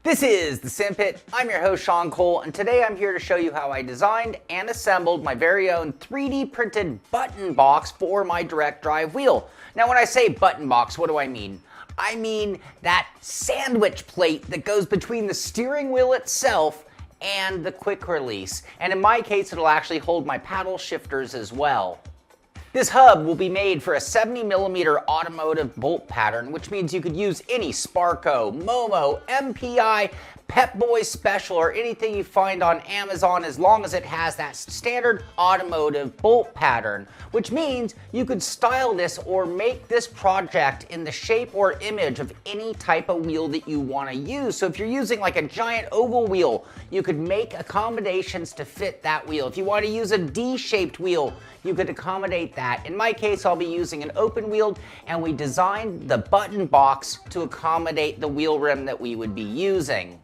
This is the Simpit. I'm your host Sean Cole, and today I'm here to show you how I designed and assembled my very own 3D printed button box for my direct drive wheel. Now when I say button box, what do I mean? I mean that sandwich plate that goes between the steering wheel itself and the quick release. And in my case, it'll actually hold my paddle shifters as well. This hub will be made for a 70mm automotive bolt pattern, which means you could use any Sparco, Momo, MPI, Pep Boy Special, or anything you find on Amazon as long as it has that standard automotive bolt pattern, which means you could style this or make this project in the shape or image of any type of wheel that you want to use. So if you're using like a giant oval wheel, you could make accommodations to fit that wheel. If you want to use a D-shaped wheel, you could accommodate that. In my case, I'll be using an open wheel, and we designed the button box to accommodate the wheel rim that we would be using.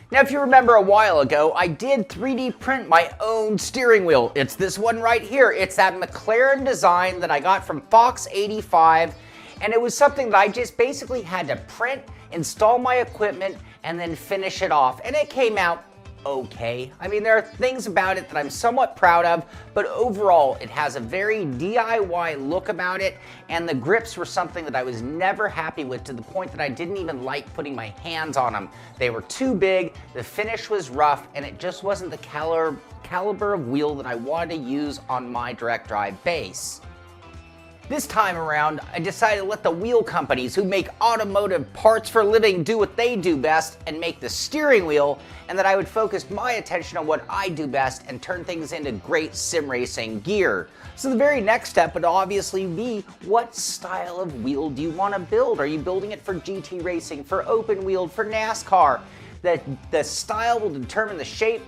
Now, if you remember a while ago, I did 3D print my own steering wheel. It's this one right here. It's that McLaren design that I got from Fox 85, and it was something that I just basically had to print, install my equipment, and then finish it off, and it came out okay. I mean, there are things about it that I'm somewhat proud of, but overall it has a very DIY look about it, and the grips were something that I was never happy with, to the point that I didn't even like putting my hands on them. They were too big, the finish was rough, and it just wasn't the caliber of wheel that I wanted to use on my direct drive base. This time around, I decided to let the wheel companies who make automotive parts for a living do what they do best and make the steering wheel, and that I would focus my attention on what I do best and turn things into great sim racing gear. So the very next step would obviously be, what style of wheel do you want to build? Are you building it for GT racing, for open wheeled, for NASCAR? The style will determine the shape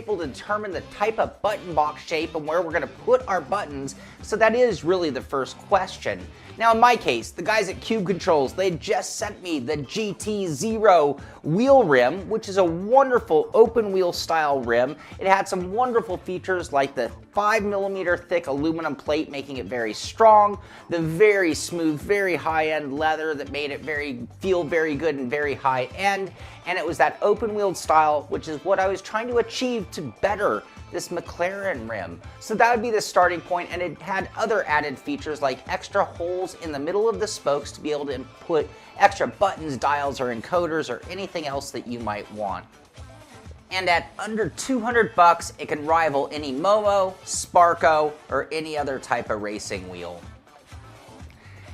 will determine the type of button box shape and where we're going to put our buttons, so that is really the first question. Now in my case, the guys at Cube Controls, they just sent me the GT0 wheel rim, which is a wonderful open wheel style rim. It had some wonderful features like the 5mm thick aluminum plate, making it very strong, the very smooth, very high-end leather that made it feel very good and very high-end, and it was that open-wheeled style, which is what I was trying to achieve to better this McLaren rim. So that would be the starting point, and it had other added features like extra holes in the middle of the spokes to be able to put extra buttons, dials, or encoders, or anything else that you might want. And at under 200 bucks, it can rival any Momo, Sparco, or any other type of racing wheel.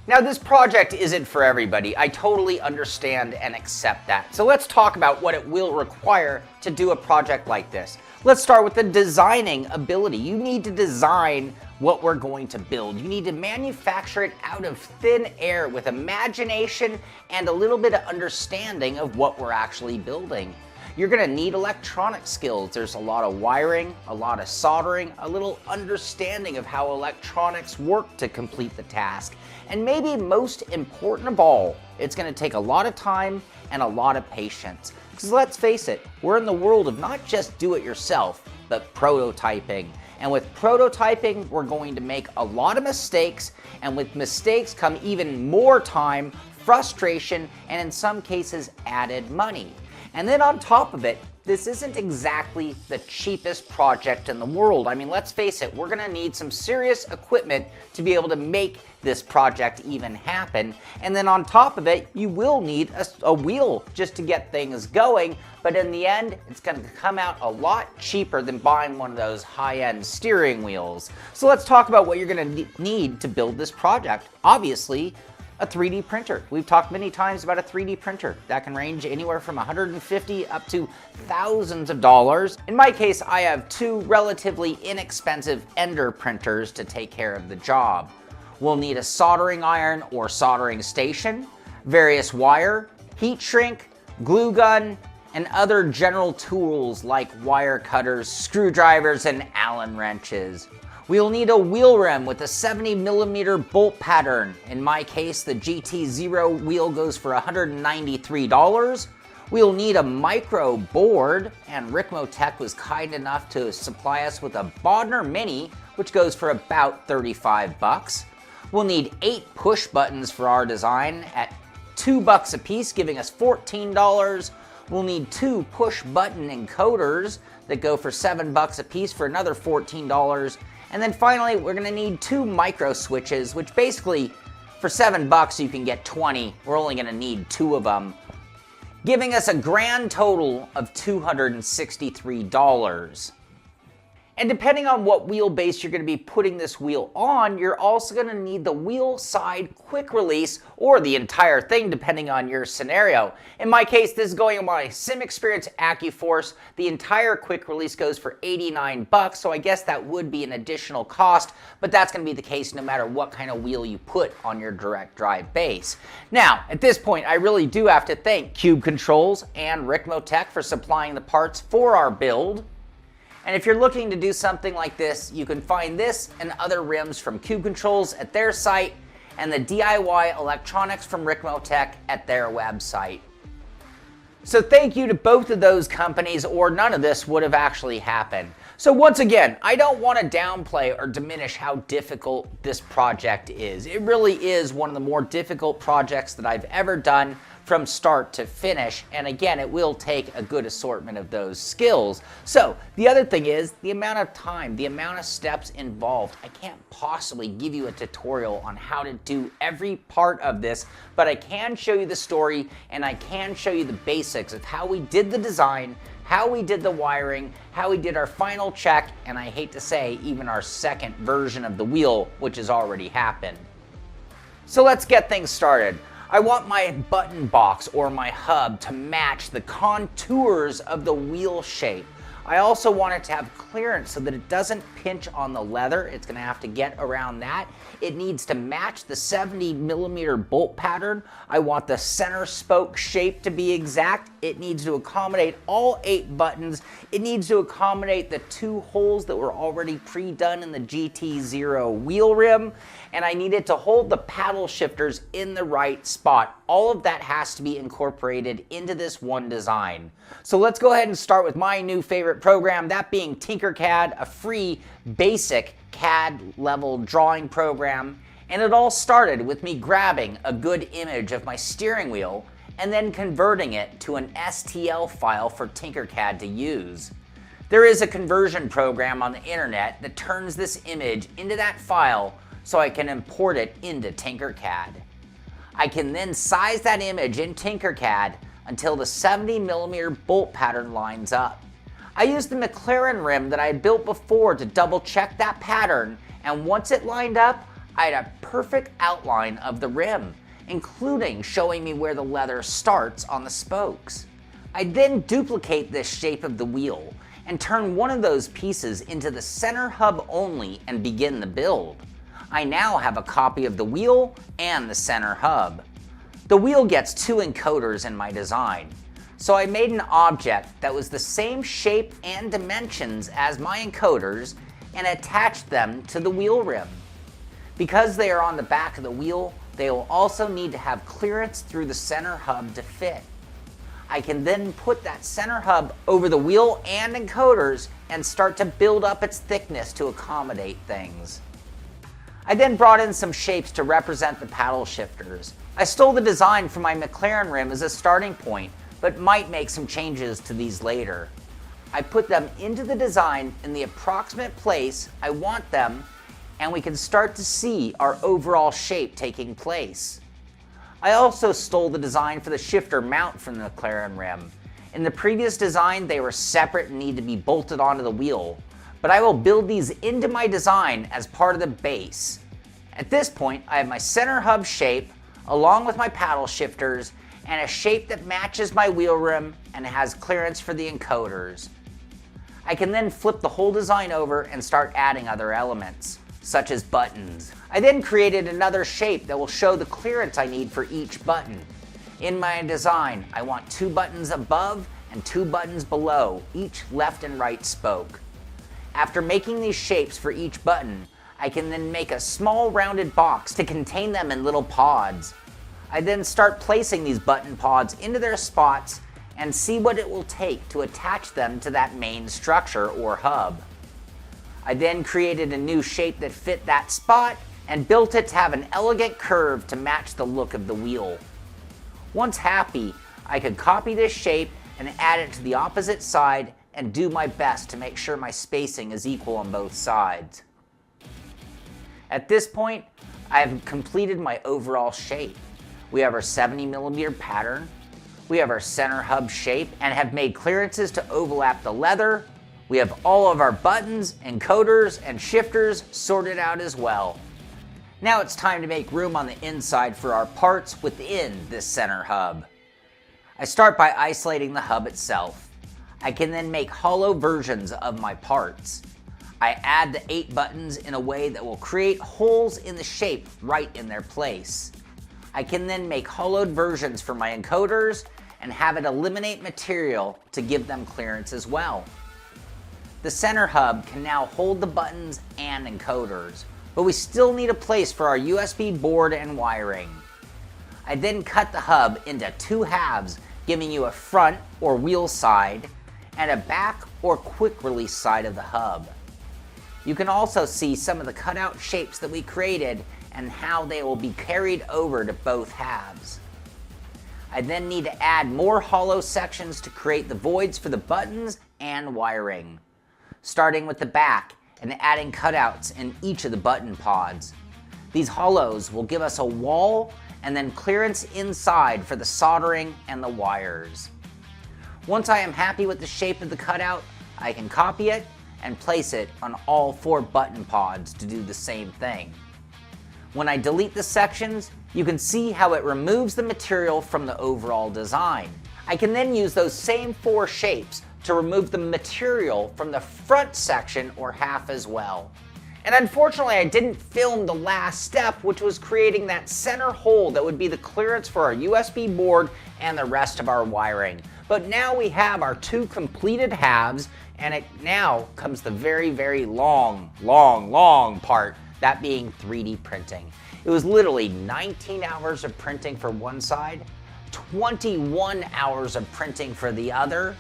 Now this project isn't for everybody. I totally understand and accept that. So let's talk about what it will require to do a project like this. Let's start with the designing ability. You need to design what we're going to build. You need to manufacture it out of thin air with imagination and a little bit of understanding of what we're actually building. You're going to need electronic skills. There's a lot of wiring, a lot of soldering, a little understanding of how electronics work to complete the task. And maybe most important of all, it's going to take a lot of time and a lot of patience. Because let's face it, we're in the world of not just do-it-yourself, but prototyping. And with prototyping, we're going to make a lot of mistakes, and with mistakes come even more time, frustration, and in some cases, added money. And then on top of it, this isn't exactly the cheapest project in the world. I mean, let's face it, we're gonna need some serious equipment to be able to make this project even happen. And then on top of it, you will need a wheel just to get things going. But in the end, it's gonna come out a lot cheaper than buying one of those high-end steering wheels. So let's talk about what you're gonna need to build this project. Obviously, a 3D printer. We've talked many times about a 3D printer. That can range anywhere from $150 up to thousands of dollars. In my case, I have two relatively inexpensive Ender printers to take care of the job. We'll need a soldering iron or soldering station, various wire, heat shrink, glue gun, and other general tools like wire cutters, screwdrivers, and Allen wrenches. We'll need a wheel rim with a 70mm bolt pattern. In my case, the GT0 wheel goes for $193. We'll need a micro board, and Ricmotech was kind enough to supply us with a Bodner Mini, which goes for about 35 bucks. We'll need 8 push buttons for our design at $2 a piece, giving us $14. We'll need 2 push button encoders that go for $7 a piece for another $14. And then finally, we're gonna need 2 micro switches, which basically for $7 you can get 20. We're only gonna need 2 of them, giving us a grand total of $263. And depending on what wheelbase you're going to be putting this wheel on, you're also going to need the wheel side quick release, or the entire thing depending on your scenario. In my case, this is going on my Sim Experience AccuForce. The entire quick release goes for $89, so I guess that would be an additional cost, but that's going to be the case no matter what kind of wheel you put on your direct drive base. Now, at this point, I really do have to thank Cube Controls and Ricmotech for supplying the parts for our build. And if you're looking to do something like this, you can find this and other rims from Cube Controls at their site, and the DIY electronics from Ricmotech at their website. So thank you to both of those companies, or none of this would have actually happened. So once again, I don't want to downplay or diminish how difficult this project is. It really is one of the more difficult projects that I've ever done from start to finish, and again, it will take a good assortment of those skills. So the other thing is the amount of time, the amount of steps involved. I can't possibly give you a tutorial on how to do every part of this, but I can show you the story, and I can show you the basics of how we did the design, how we did the wiring, how we did our final check, and I hate to say, even our second version of the wheel, which has already happened. So let's get things started. I want my button box or my hub to match the contours of the wheel shape. I also want it to have clearance so that it doesn't pinch on the leather. It's going to have to get around that. It needs to match the 70mm bolt pattern. I want the center spoke shape to be exact. It needs to accommodate all 8 buttons. It needs to accommodate the 2 holes that were already pre-done in the GT0 wheel rim. And I need it to hold the paddle shifters in the right spot. All of that has to be incorporated into this one design. So let's go ahead and start with my new favorite program, that being Tinkercad, a free basic CAD level drawing program. And it all started with me grabbing a good image of my steering wheel and then converting it to an STL file for Tinkercad to use. There is a conversion program on the internet that turns this image into that file so I can import it into Tinkercad. I can then size that image in Tinkercad until the 70mm bolt pattern lines up. I used the McLaren rim that I had built before to double check that pattern, and once it lined up, I had a perfect outline of the rim, including showing me where the leather starts on the spokes. I then duplicate this shape of the wheel and turn one of those pieces into the center hub only and begin the build. I now have a copy of the wheel and the center hub. The wheel gets 2 encoders in my design, so I made an object that was the same shape and dimensions as my encoders and attached them to the wheel rim. Because they are on the back of the wheel, they will also need to have clearance through the center hub to fit. I can then put that center hub over the wheel and encoders and start to build up its thickness to accommodate things. I then brought in some shapes to represent the paddle shifters. I stole the design from my McLaren rim as a starting point, but might make some changes to these later. I put them into the design in the approximate place I want them, and we can start to see our overall shape taking place. I also stole the design for the shifter mount from the McLaren rim. In the previous design, they were separate and need to be bolted onto the wheel, but I will build these into my design as part of the base. At this point, I have my center hub shape, along with my paddle shifters, and a shape that matches my wheel rim and has clearance for the encoders. I can then flip the whole design over and start adding other elements, such as buttons. I then created another shape that will show the clearance I need for each button. In my design, I want 2 buttons above and 2 buttons below, each left and right spoke. After making these shapes for each button, I can then make a small rounded box to contain them in little pods. I then start placing these button pods into their spots and see what it will take to attach them to that main structure or hub. I then created a new shape that fit that spot and built it to have an elegant curve to match the look of the wheel. Once happy, I could copy this shape and add it to the opposite side and do my best to make sure my spacing is equal on both sides. At this point, I have completed my overall shape. We have our 70mm pattern, we have our center hub shape, and have made clearances to overlap the leather. We have all of our buttons, encoders, and shifters sorted out as well. Now it's time to make room on the inside for our parts within this center hub. I start by isolating the hub itself. I can then make hollow versions of my parts. I add the 8 buttons in a way that will create holes in the shape right in their place. I can then make hollowed versions for my encoders and have it eliminate material to give them clearance as well. The center hub can now hold the buttons and encoders, but we still need a place for our USB board and wiring. I then cut the hub into 2 halves, giving you a front or wheel side and a back or quick release side of the hub. You can also see some of the cutout shapes that we created and how they will be carried over to both halves. I then need to add more hollow sections to create the voids for the buttons and wiring, starting with the back and adding cutouts in each of the button pods. These hollows will give us a wall and then clearance inside for the soldering and the wires. Once I am happy with the shape of the cutout, I can copy it and place it on all 4 button pods to do the same thing. When I delete the sections, you can see how it removes the material from the overall design. I can then use those same 4 shapes to remove the material from the front section or half as well. And unfortunately, I didn't film the last step, which was creating that center hole that would be the clearance for our USB board and the rest of our wiring. But now we have our 2 completed halves, and it now comes the very, very long part, that being 3D printing. It was literally 19 hours of printing for one side, 21 hours of printing for the other,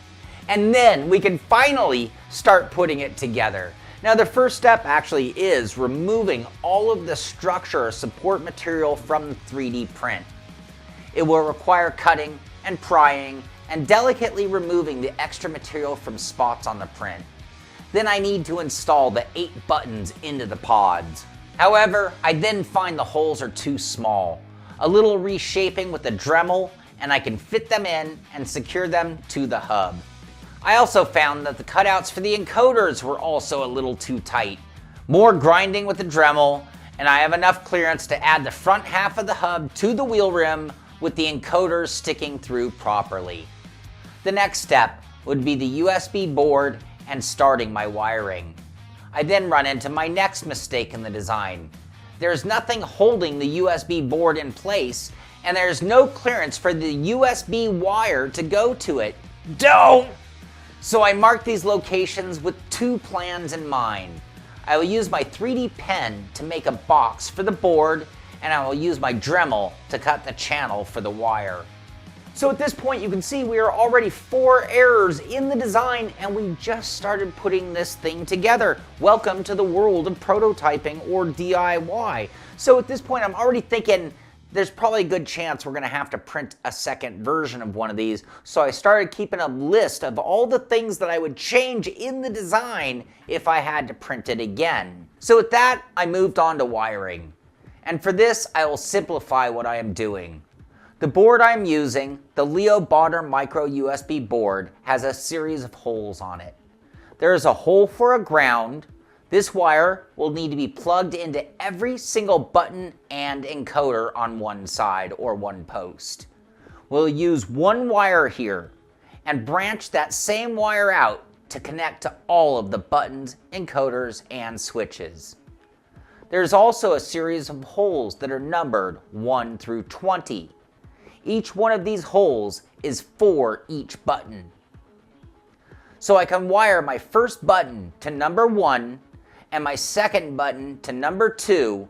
and then we can finally start putting it together. Now the first step actually is removing all of the structure or support material from the 3D print. It will require cutting and prying and delicately removing the extra material from spots on the print. Then I need to install the 8 buttons into the pods. However, I then find the holes are too small. A little reshaping with a Dremel and I can fit them in and secure them to the hub. I also found that the cutouts for the encoders were also a little too tight. More grinding with the Dremel, and I have enough clearance to add the front half of the hub to the wheel rim with the encoders sticking through properly. The next step would be the USB board and starting my wiring. I then run into my next mistake in the design. There's nothing holding the USB board in place, and there's no clearance for the USB wire to go to it. Don't! So I marked these locations with 2 plans in mind. I will use my 3D pen to make a box for the board, and I will use my Dremel to cut the channel for the wire. So at this point you can see we are already 4 errors in the design and we just started putting this thing together. Welcome to the world of prototyping or DIY. So at this point I'm already thinking there's probably a good chance we're going to have to print a second version of one of these. So I started keeping a list of all the things that I would change in the design if I had to print it again. So with that, I moved on to wiring. And for this, I will simplify what I am doing. The board I'm using, the Leo Bodder Micro USB board, has a series of holes on it. There is a hole for a ground. This wire will need to be plugged into every single button and encoder on one side or one post. We'll use one wire here and branch that same wire out to connect to all of the buttons, encoders, and switches. There's also a series of holes that are numbered 1 through 20. Each one of these holes is for each button. So I can wire my first button to number 1 and my second button to number 2,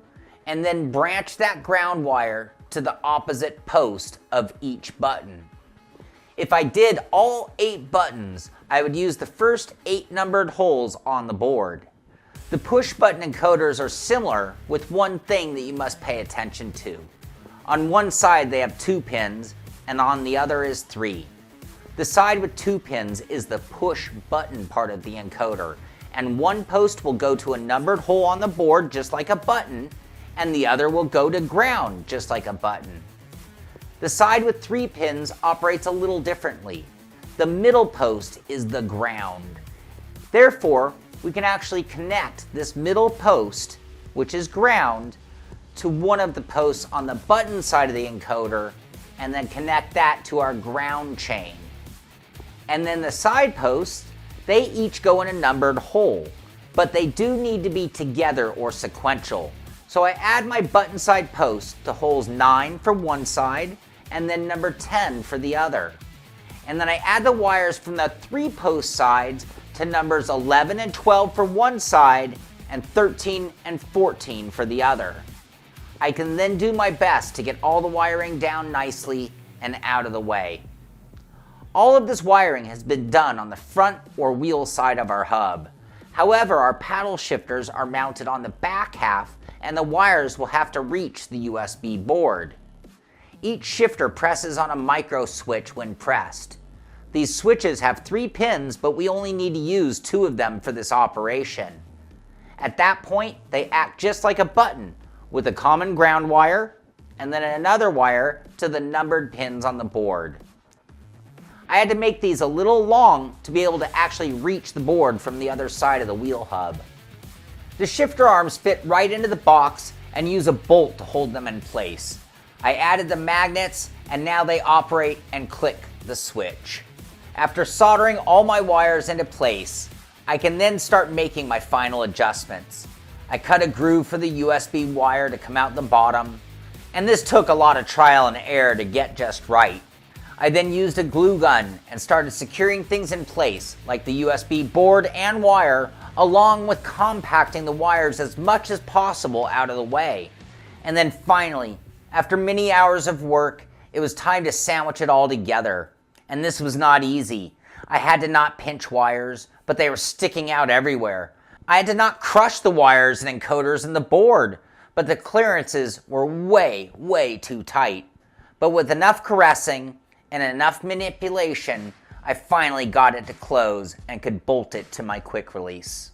and then branch that ground wire to the opposite post of each button. If I did all 8 buttons, I would use the first 8 numbered holes on the board. The push button encoders are similar, with one thing that you must pay attention to. On one side they have 2 pins, and on the other is 3. The side with 2 pins is the push button part of the encoder, and one post will go to a numbered hole on the board just like a button, and the other will go to ground just like a button. The side with 3 pins operates a little differently. The middle post is the ground. Therefore, we can actually connect this middle post, which is ground, to one of the posts on the button side of the encoder, and then connect that to our ground chain. And then the side posts, they each go in a numbered hole, but they do need to be together or sequential. So I add my button side post to holes 9 for one side, and then number 10 for the other. And then I add the wires from the 3 post sides to numbers 11 and 12 for one side, and 13 and 14 for the other. I can then do my best to get all the wiring down nicely and out of the way. All of this wiring has been done on the front or wheel side of our hub. However, our paddle shifters are mounted on the back half, and the wires will have to reach the USB board. Each shifter presses on a micro switch when pressed. These switches have 3 pins, but we only need to use 2 of them for this operation. At that point, they act just like a button, with a common ground wire, and then another wire to the numbered pins on the board. I had to make these a little long to be able to actually reach the board from the other side of the wheel hub. The shifter arms fit right into the box and use a bolt to hold them in place. I added the magnets, and now they operate and click the switch. After soldering all my wires into place, I can then start making my final adjustments. I cut a groove for the USB wire to come out the bottom, and this took a lot of trial and error to get just right. I then used a glue gun and started securing things in place, like the USB board and wire, along with compacting the wires as much as possible out of the way. And then finally, after many hours of work, it was time to sandwich it all together. And this was not easy. I had to not pinch wires, but they were sticking out everywhere. I had to not crush the wires and encoders in the board, but the clearances were way too tight. But with enough caressing and enough manipulation, I finally got it to close and could bolt it to my quick release.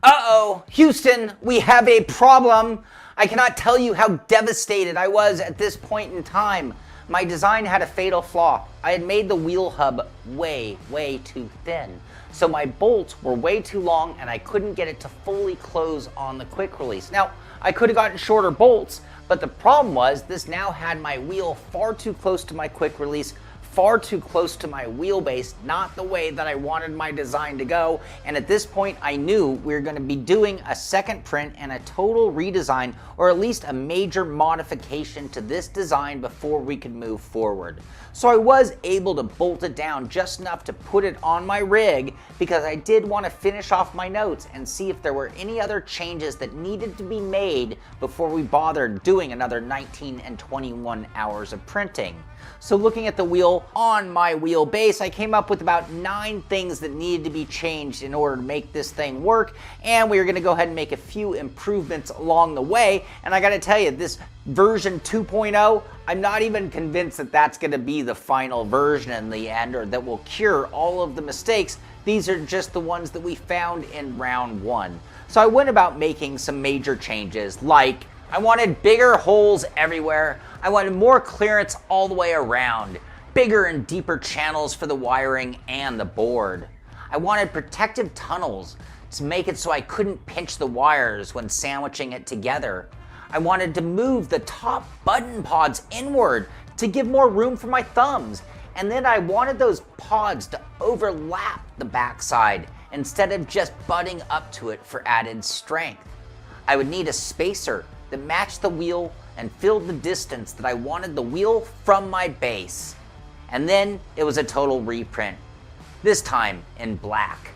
Uh-oh, Houston, we have a problem. I cannot tell you how devastated I was at this point in time. My design had a fatal flaw. I had made the wheel hub way too thin. So my bolts were way too long and I couldn't get it to fully close on the quick release. Now, I could have gotten shorter bolts, but the problem was this now had my wheel far too close to my quick release, far too close to my wheelbase, not the way that I wanted my design to go. And at this point, I knew we were going to be doing a second print and a total redesign, or at least a major modification to this design before we could move forward. So I was able to bolt it down just enough to put it on my rig, because I did want to finish off my notes and see if there were any other changes that needed to be made before we bothered doing another 19 and 21 hours of printing. So looking at the wheel on my wheelbase, I came up with about 9 things that needed to be changed in order to make this thing work, and we are going to go ahead and make a few improvements along the way. And I got to tell you, this version 2.0, I'm not even convinced that that's going to be the final version in the end, or that will cure all of the mistakes. These are just the ones that we found in round 1. So I went about making some major changes, like I wanted bigger holes everywhere. I wanted more clearance all the way around, bigger and deeper channels for the wiring and the board. I wanted protective tunnels to make it so I couldn't pinch the wires when sandwiching it together. I wanted to move the top button pods inward to give more room for my thumbs. And then I wanted those pods to overlap the backside instead of just butting up to it for added strength. I would need a spacer that matched the wheel and filled the distance that I wanted the wheel from my base. And then it was a total reprint, this time in black.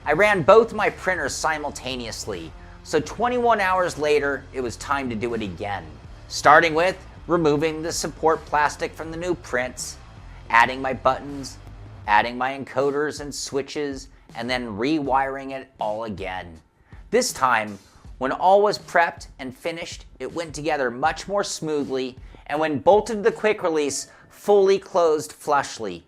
I ran both my printers simultaneously, so 21 hours later, it was time to do it again. Starting with removing the support plastic from the new prints, adding my buttons, adding my encoders and switches, and then rewiring it all again. This time, when all was prepped and finished, it went together much more smoothly, and when bolted to the quick release, fully closed flushly.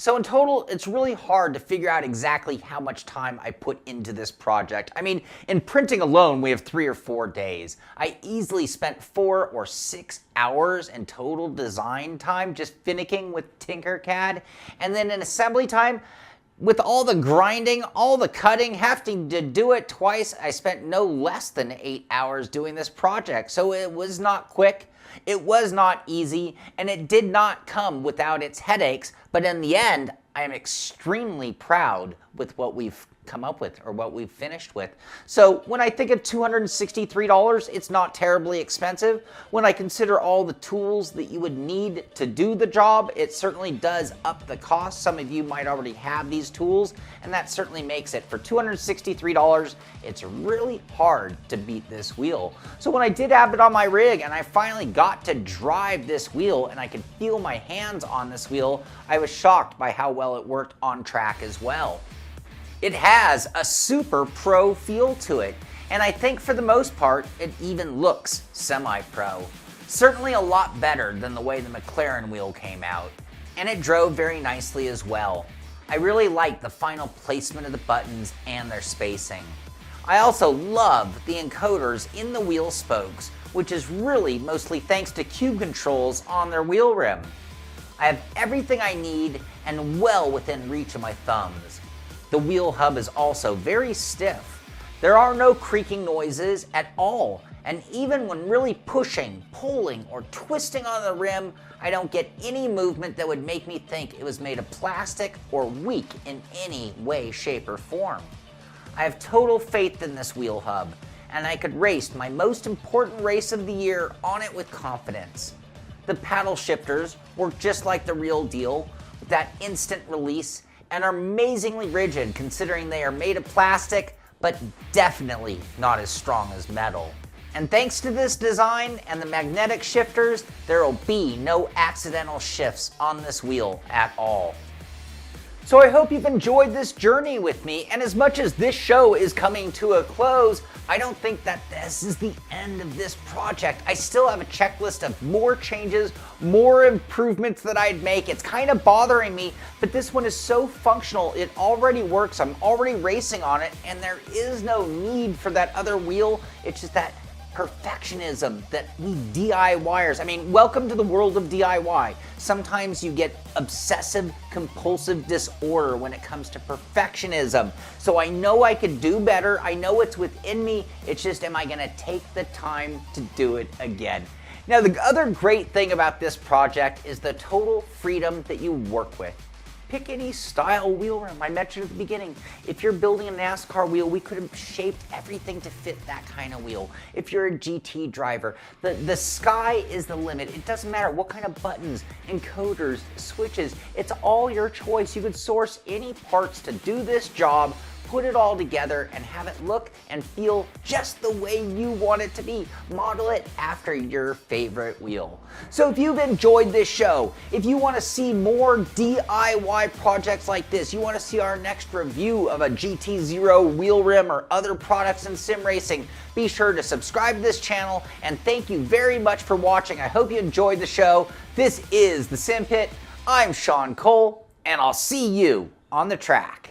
So in total, it's really hard to figure out exactly how much time I put into this project. I mean, in printing alone, we have 3 or 4 days. I easily spent 4 or 6 hours in total design time just finicking with Tinkercad. And then in assembly time, with all the grinding, all the cutting, having to do it twice, I spent no less than 8 hours doing this project. So it was not quick. It was not easy, and it did not come without its headaches, but in the end, I am extremely proud with what we've come up with or what we've finished with. So when I think of $263, it's not terribly expensive. When I consider all the tools that you would need to do the job, it certainly does up the cost. Some of you might already have these tools, and that certainly makes it. For $263, it's really hard to beat this wheel. So when I did have it on my rig and I finally got to drive this wheel and I could feel my hands on this wheel, I was shocked by how well it worked on track as well. It has a super pro feel to it, and I think for the most part, it even looks semi-pro. Certainly a lot better than the way the McLaren wheel came out, and it drove very nicely as well. I really like the final placement of the buttons and their spacing. I also love the encoders in the wheel spokes, which is really mostly thanks to cube controls on their wheel rim. I have everything I need and well within reach of my thumbs. The wheel hub is also very stiff. There are no creaking noises at all, and even when really pushing, pulling, or twisting on the rim, I don't get any movement that would make me think it was made of plastic or weak in any way, shape, or form. I have total faith in this wheel hub, and I could race my most important race of the year on it with confidence. The paddle shifters work just like the real deal, with that instant release, and are amazingly rigid considering they are made of plastic, but definitely not as strong as metal. And thanks to this design and the magnetic shifters, there will be no accidental shifts on this wheel at all. So I hope you've enjoyed this journey with me, and as much as this show is coming to a close, I don't think that this is the end of this project. I still have a checklist of more changes, more improvements that I'd make. It's kind of bothering me, but this one is so functional, it already works, I'm already racing on it, and there is no need for that other wheel. It's just that perfectionism that we DIYers, I mean, welcome to the world of DIY. Sometimes you get obsessive compulsive disorder when it comes to perfectionism. So I know I could do better. I know it's within me. It's just, am I gonna take the time to do it again? Now, the other great thing about this project is the total freedom that you work with. Pick any style wheel rim. I mentioned at the beginning, if you're building a NASCAR wheel, we could have shaped everything to fit that kind of wheel. If you're a GT driver, the sky is the limit. It doesn't matter what kind of buttons, encoders, switches, it's all your choice. You could source any parts to do this job, put it all together and have it look and feel just the way you want it to be. Model it after your favorite wheel. So if you've enjoyed this show, if you want to see more DIY projects like this, you want to see our next review of a GT0 wheel rim or other products in sim racing, be sure to subscribe to this channel, and thank you very much for watching. I hope you enjoyed the show. This is the Simpit. I'm Sean Cole, and I'll see you on the track.